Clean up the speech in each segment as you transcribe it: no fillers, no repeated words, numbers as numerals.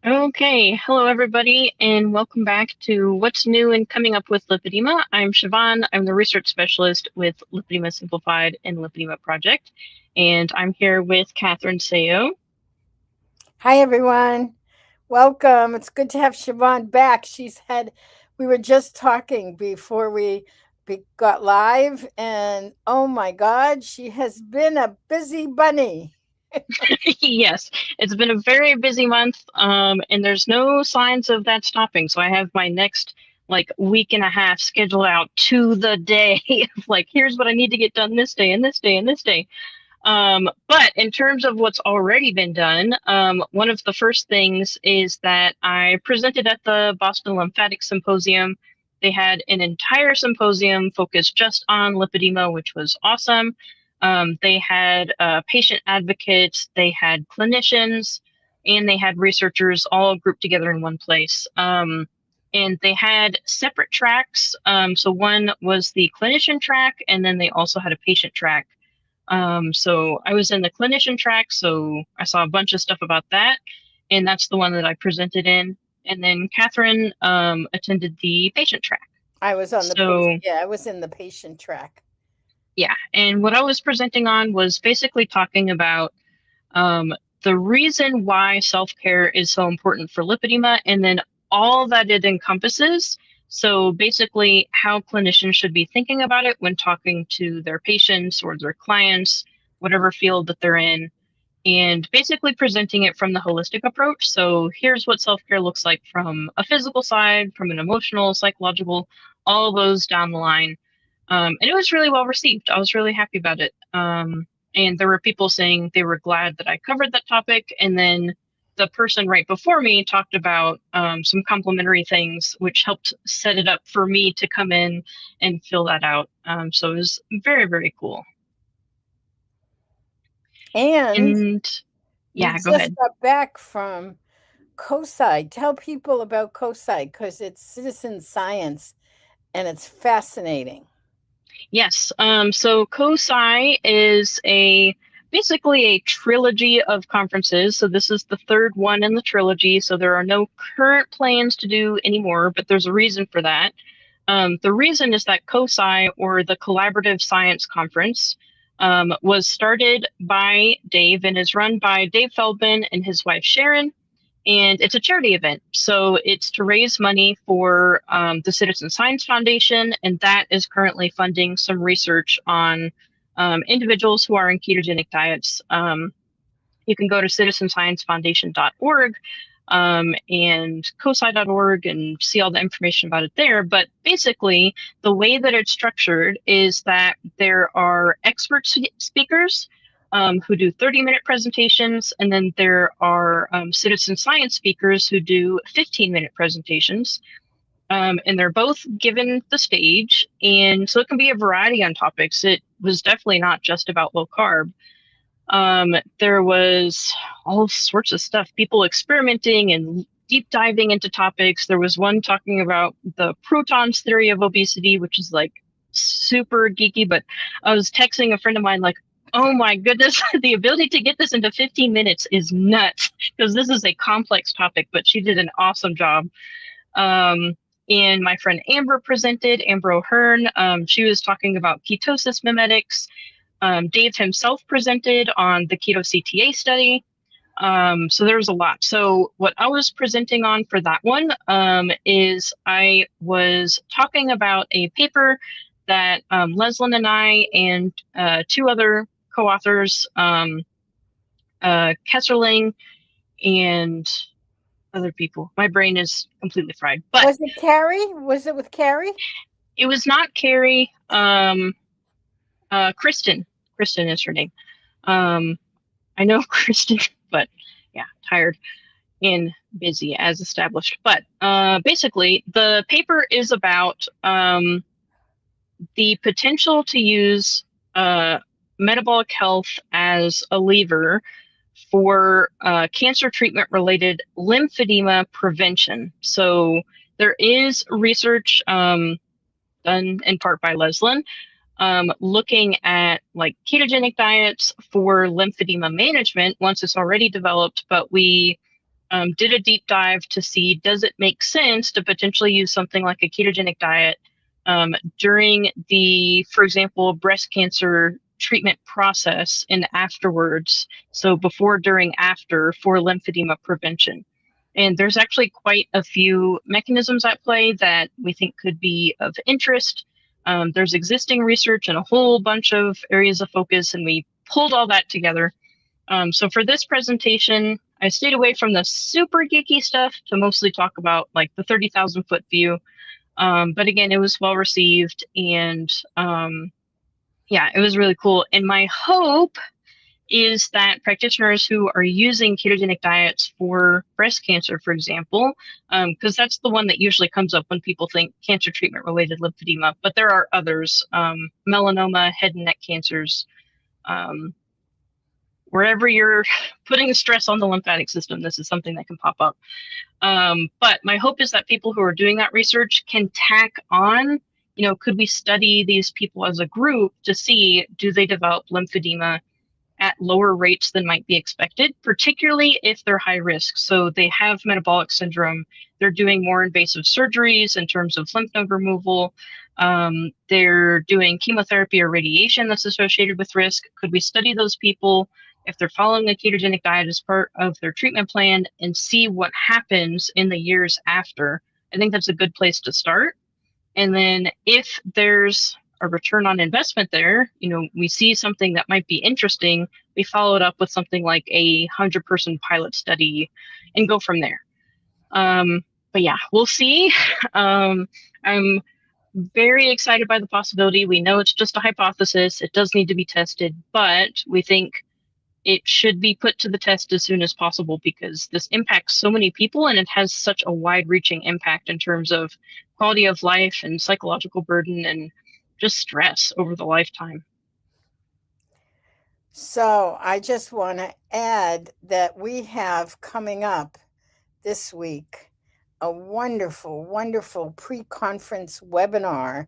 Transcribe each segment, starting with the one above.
Okay, hello everybody, and welcome back to What's New and Coming Up with Lipedema. I'm Siobhan. I'm the research specialist with Lipedema Simplified and Lipedema Project, and I'm here with Catherine Sayo. Hi, everyone. Welcome. It's good to have Siobhan back. We were just talking before we got live, and oh my God, she has been a busy bunny. Yes, it's been a very busy month, and there's no signs of that stopping. So I have my next week and a half scheduled out to the day of here's what I need to get done this day and this day and this day. But in terms of what's already been done, one of the first things is that I presented at the Boston Lymphatic Symposium. They had an entire symposium focused just on lipedema, which was awesome. They had patient advocates, they had clinicians, and they had researchers all grouped together in one place. And they had separate tracks. So one was the clinician track, and then they also had a patient track. So I was in the clinician track, so I saw a bunch of stuff about that, and that's the one that I presented in. And then Catherine attended the patient track. I was on the patient. So Yeah, I was in the patient track. yeah, and what I was presenting on was basically talking about um, the reason why self-care is so important for lipedema, and then all that it encompasses. So basically, how clinicians should be thinking about it when talking to their patients or their clients, whatever field that they're in, and basically presenting it from the holistic approach. So here's what self-care looks like from a physical side, from an emotional, psychological, all those down the line. And it was really well received. I was really happy about it. And there were people saying they were glad that I covered that topic. And then the person right before me talked about some complimentary things, which helped set it up for me to come in and fill that out. So it was very, very cool. And And you yeah, go just ahead. got back from COSI. Tell people about COSI because it's citizen science and it's fascinating. Yes. So COSI is a basically a trilogy of conferences. So this is the third one in the trilogy. So there are no current plans to do anymore, but there's a reason for that. The reason is that COSI, or the Collaborative Science Conference, was started by Dave and is run by Dave Feldman and his wife Sharon, and it's a charity event. So it's to raise money for the Citizen Science Foundation, and that is currently funding some research on individuals who are in ketogenic diets. You can go to citizensciencefoundation.org and cosi.org and see all the information about it there. But basically, the way that it's structured is that there are expert speakers who do 30-minute presentations, and then there are citizen science speakers who do 15-minute presentations. And they're both given the stage, and so it can be a variety on topics. It was definitely not just about low carb. There was all sorts of stuff, people experimenting and deep diving into topics. There was one talking about the protons theory of obesity, which is super geeky, but I was texting a friend of mine, oh my goodness, the ability to get this into 15 minutes is nuts because this is a complex topic, but she did an awesome job. And my friend Amber presented, Amber O'Hearn. She was talking about ketosis mimetics. Dave himself presented on the Keto CTA study. So there's a lot. So what I was presenting on for that one is I was talking about a paper that Leslyn and I and two other co-authors, Kesserling and other people. My brain is completely fried. But Was it Carrie? Was it with Carrie? it was not Carrie. Kristen. Kristen is her name. Um, I know Kristen, but yeah, tired and busy as established. But basically, the paper is about the potential to use metabolic health as a lever for cancer treatment related lymphedema prevention. So there is research done in part by Leslyn looking at ketogenic diets for lymphedema management once it's already developed, but we did a deep dive to see, does it make sense to potentially use something like a ketogenic diet during the, for example, breast cancer treatment process and afterwards. So before, during, after, for lymphedema prevention. And there's actually quite a few mechanisms at play that we think could be of interest. There's existing research and a whole bunch of areas of focus, and we pulled all that together. So for this presentation, I stayed away from the super geeky stuff to mostly talk about like the 30,000 foot view. But again, it was well received, and yeah, it was really cool. And my hope is that practitioners who are using ketogenic diets for breast cancer, for example, because that's the one that usually comes up when people think cancer treatment related lymphedema, but there are others, melanoma, head and neck cancers, wherever you're putting stress on the lymphatic system, this is something that can pop up. But my hope is that people who are doing that research can tack on, could we study these people as a group to see, do they develop lymphedema at lower rates than might be expected, particularly if they're high risk. So they have metabolic syndrome, they're doing more invasive surgeries in terms of lymph node removal, they're doing chemotherapy or radiation that's associated with risk. Could we study those people if they're following a ketogenic diet as part of their treatment plan and see what happens in the years after? I think that's a good place to start. And then if there's a return on investment there, we see something that might be interesting, we follow it up with something like a 100-person pilot study and go from there. But yeah, we'll see. I'm very excited by the possibility. We know it's just a hypothesis. It does need to be tested, but we think it should be put to the test as soon as possible because this impacts so many people and it has such a wide-reaching impact in terms of quality of life and psychological burden and just stress over the lifetime. So I just want to add that we have coming up this week a wonderful, wonderful pre-conference webinar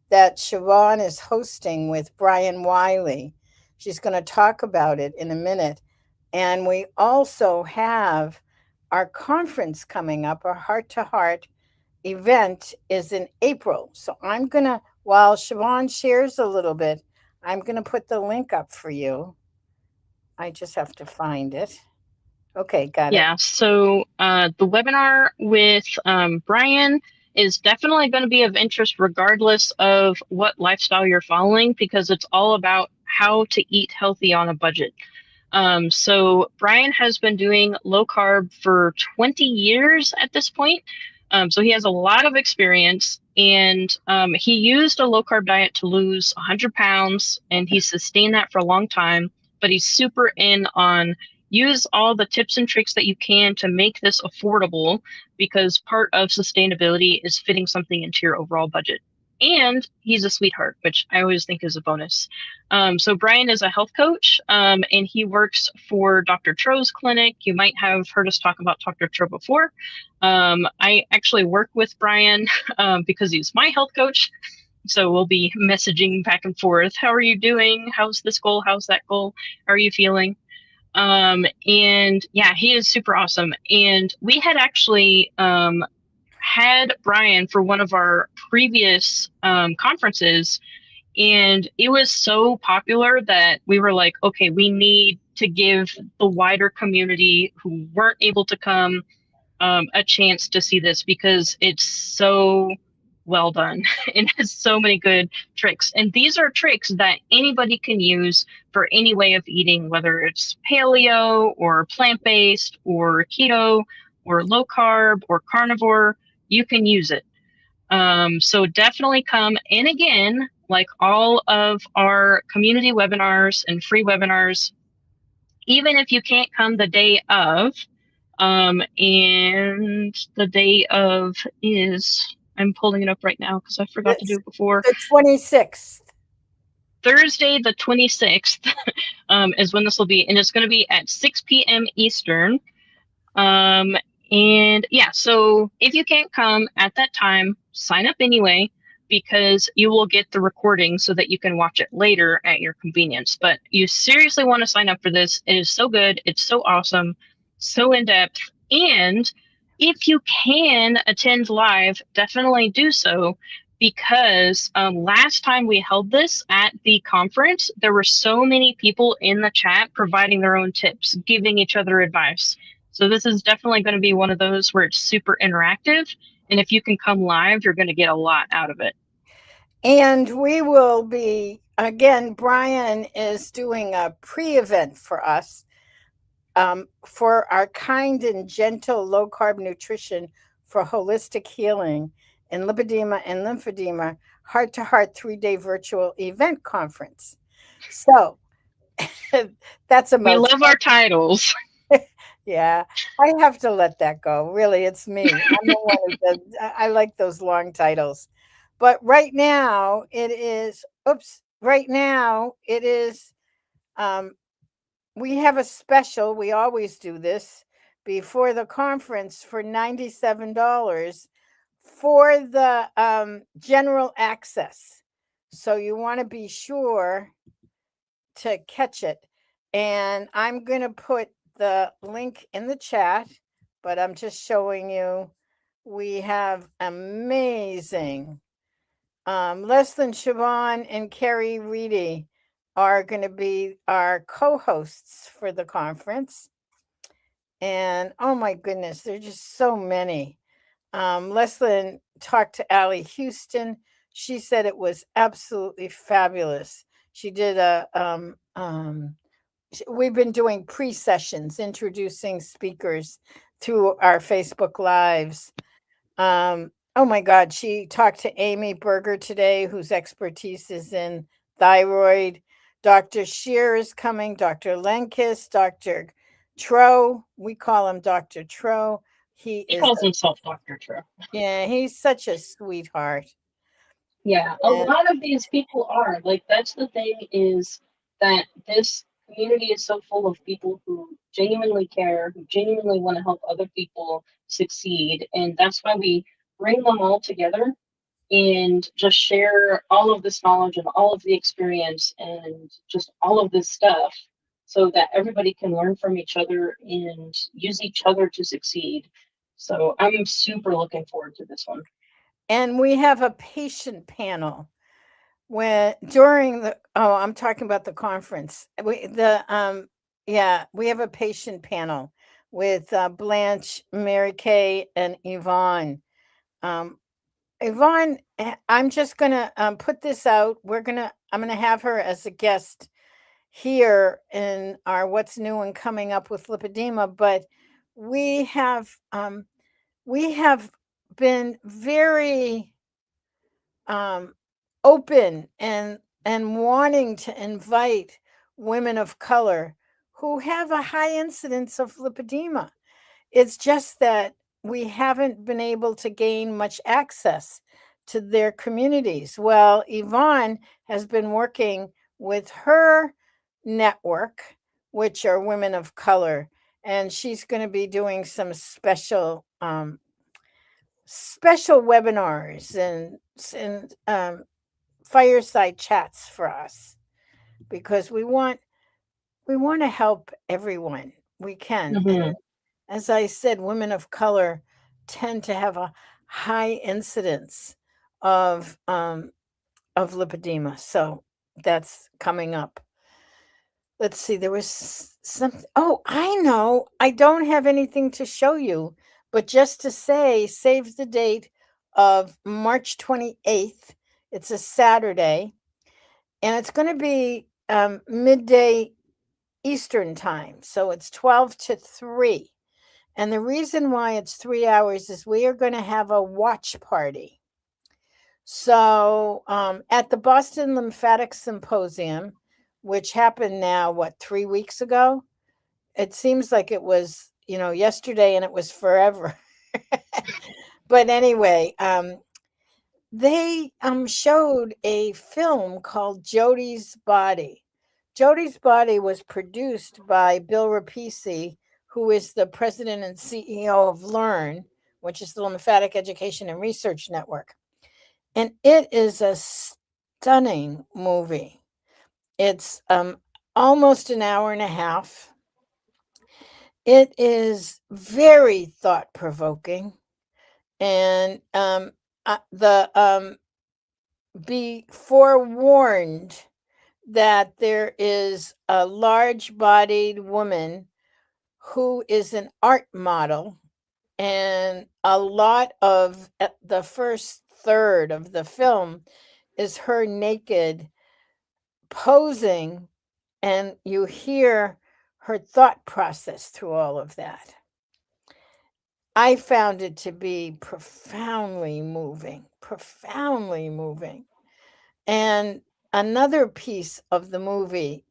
that Siobhan is hosting with Brian Wiley. She's going to talk about it in a minute. And we also have our conference coming up, our heart-to-heart event is in April. So I'm going to, while Siobhan shares a little bit, I'm going to put the link up for you. I just have to find it. Okay, got it. Yeah, so the webinar with Brian is definitely going to be of interest regardless of what lifestyle you're following because it's all about how to eat healthy on a budget. So Brian has been doing low carb for 20 years at this point. So he has a lot of experience, and he used a low carb diet to lose 100 pounds, and he sustained that for a long time. But he's super in on use all the tips and tricks that you can to make this affordable, because part of sustainability is fitting something into your overall budget. And he's a sweetheart, which I always think is a bonus. So Brian is a health coach, and he works for Dr. Tro's clinic. You might have heard us talk about Dr. Tro before. I actually work with Brian because he's my health coach. So we'll be messaging back and forth. How are you doing? How's this goal? How's that goal? How are you feeling? And yeah, he is super awesome. And we had actually had Brian for one of our previous conferences, and it was so popular that we were like, okay, we need to give the wider community who weren't able to come a chance to see this because it's so well done and has so many good tricks. And these are tricks that anybody can use for any way of eating, whether it's paleo or plant-based or keto or low carb or carnivore, you can use it. So definitely come. And again, like all of our community webinars and free webinars, even if you can't come the day of, and the day of is, I'm pulling it up right now because I forgot to do it before. The 26th. Thursday, the 26th is when this will be, and it's going to be at 6 p.m. Eastern. And yeah, so if you can't come at that time, sign up anyway, because you will get the recording so that you can watch it later at your convenience. But you seriously want to sign up for this. It is so good. It's so awesome, so in depth. And if you can attend live, definitely do so, because last time we held this at the conference, there were so many people in the chat providing their own tips, giving each other advice. So this is definitely going to be one of those where it's super interactive. And if you can come live, you're going to get a lot out of it. And we will be, again, Brian is doing a pre event for us for our kind and gentle low carb nutrition for holistic healing in lipedema and lymphedema heart to heart 3-day virtual event conference. So that's a We love mouthful. our titles. Yeah, I have to let that go. Really, it's me. I'm the one who does. I like those long titles. But right now it is, oops, right now it is, um, we have a special. We always do this before the conference for $97 for the general access. So you want to be sure to catch it. And I'm going to put the link in the chat, but I'm just showing you we have amazing. Leslyn Siobhan and Carrie Reedy are going to be our co hosts for the conference. And oh my goodness, there's just so many. Leslyn talked to Allie Houston. She said it was absolutely fabulous. She did we've been doing pre sessions introducing speakers through our Facebook Lives. Oh my God, she talked to Amy Berger today, whose expertise is in thyroid. Dr. Shear is coming, Dr. Lenkis, Dr. Tro. We call him Dr. Tro. He He is, calls himself Dr. True. yeah, he's such a sweetheart. Yeah, a And, lot of these people are. Like, that's the thing, is that this community is so full of people who genuinely care, who genuinely want to help other people succeed. And that's why we bring them all together and just share all of this knowledge and all of the experience and just all of this stuff so that everybody can learn from each other and use each other to succeed. So I'm super looking forward to this one. and we have a patient panel when during the, oh, I'm talking about the conference. We have a patient panel with Blanche, Mary Kay, and Yvonne. Um, Yvonne, I'm just gonna put this out. I'm gonna have her as a guest here in our What's New and Coming Up with Lipedema, but we have um, we have been very um, open and wanting to invite women of color who have a high incidence of lipedema. It's just that we haven't been able to gain much access to their communities. Well, Yvonne has been working with her network, which are women of color, and she's going to be doing some special webinars and fireside chats for us because we want to help everyone we can. And Hmm. as I said, women of color tend to have a high incidence of um, of lipedema, so that's coming up. Let's see. There was something. Oh, I know. I don't have anything to show you, but just to say, save the date of March 28th. It's a Saturday, and it's going to be midday Eastern time. So it's 12 to 3. And the reason why it's 3 hours is we are going to have a watch party. So at the Boston Lymphatic Symposium, which happened now, what, 3 weeks ago? It seems like it was, yesterday and it was forever. But anyway, they showed a film called Jody's Body. Jody's Body was produced by Bill Rapisi, who is the president and CEO of Learn, which is the Lymphatic Education and Research Network. And it is a stunning movie. It's almost an hour and a half. It is very thought provoking, and the be forewarned that there is a large bodied woman who is an art model, and a lot of the first third of the film is her naked posing, and you hear her thought process through all of that. I found it to be profoundly moving, profoundly moving. And another piece of the movie,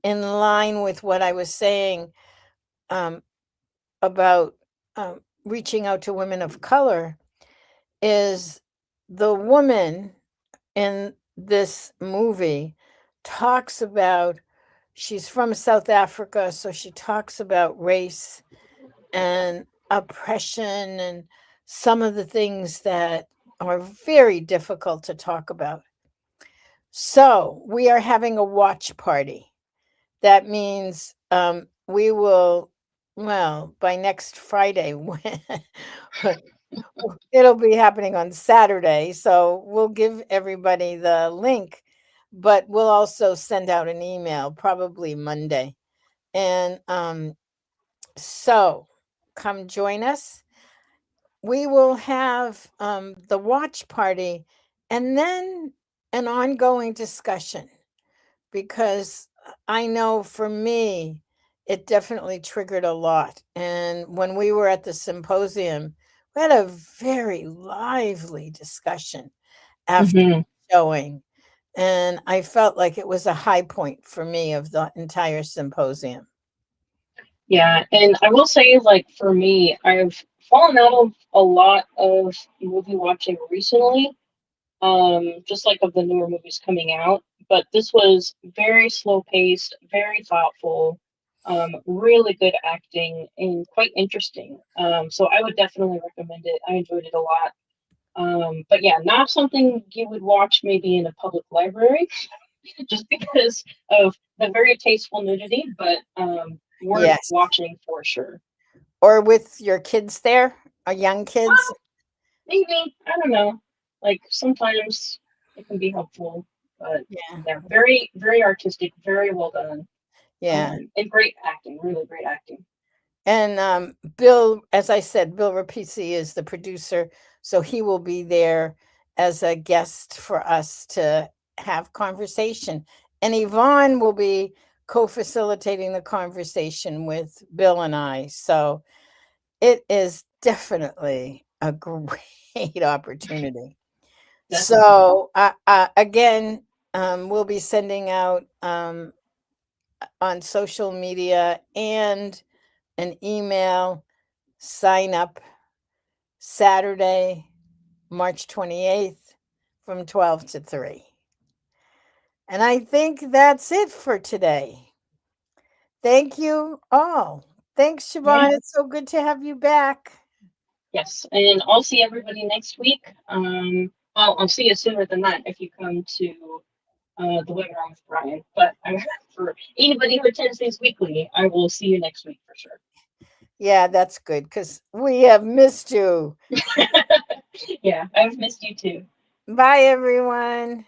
in line with what I was saying um, about reaching out to women of color, is the woman in this movie talks about, she's from South Africa, so she talks about race and oppression and some of the things that are very difficult to talk about. So we are having a watch party. That means we will, well, by next Friday, it'll be happening on Saturday. So we'll give everybody the link, but we'll also send out an email probably Monday. And so come join us. We will have the watch party and then an ongoing discussion, because I know for me, it definitely triggered a lot. And when we were at the symposium, we had a very lively discussion after Hmm. showing. And I felt like it was a high point for me of the entire symposium. Yeah, and I will say, like, for me, I've fallen out of a lot of movie watching recently, just like of the newer movies coming out. But this was very slow paced, very thoughtful, really good acting, and quite interesting. So I would definitely recommend it. I enjoyed it a lot. But yeah, not something you would watch maybe in a public library, just because of the very tasteful nudity, but worth Yes. watching for sure. Or with your kids there, or young kids. Well, maybe, I don't know. Like sometimes it can be helpful, but Yeah. yeah, very, very artistic, very well done, Yeah. and great acting, really great acting. And Bill, as I said, Bill Rapisi is the producer, so he will be there as a guest for us to have conversation. And Yvonne will be co-facilitating the conversation with Bill and I. So it is definitely a great opportunity. Definitely. So again, we'll be sending out on social media and an email. Sign up Saturday, March 28th from 12 to 3. And I think that's it for today. Thank you all. Thanks, Yeah. Siobhan. It's so good to have you back. Yes, and I'll see everybody next week. Well, I'll see you sooner than that if you come to the webinar with Brian. But for anybody who attends these weekly, I will see you next week for sure. Yeah, that's good because we have missed you. Yeah, I've missed you too. Bye, everyone.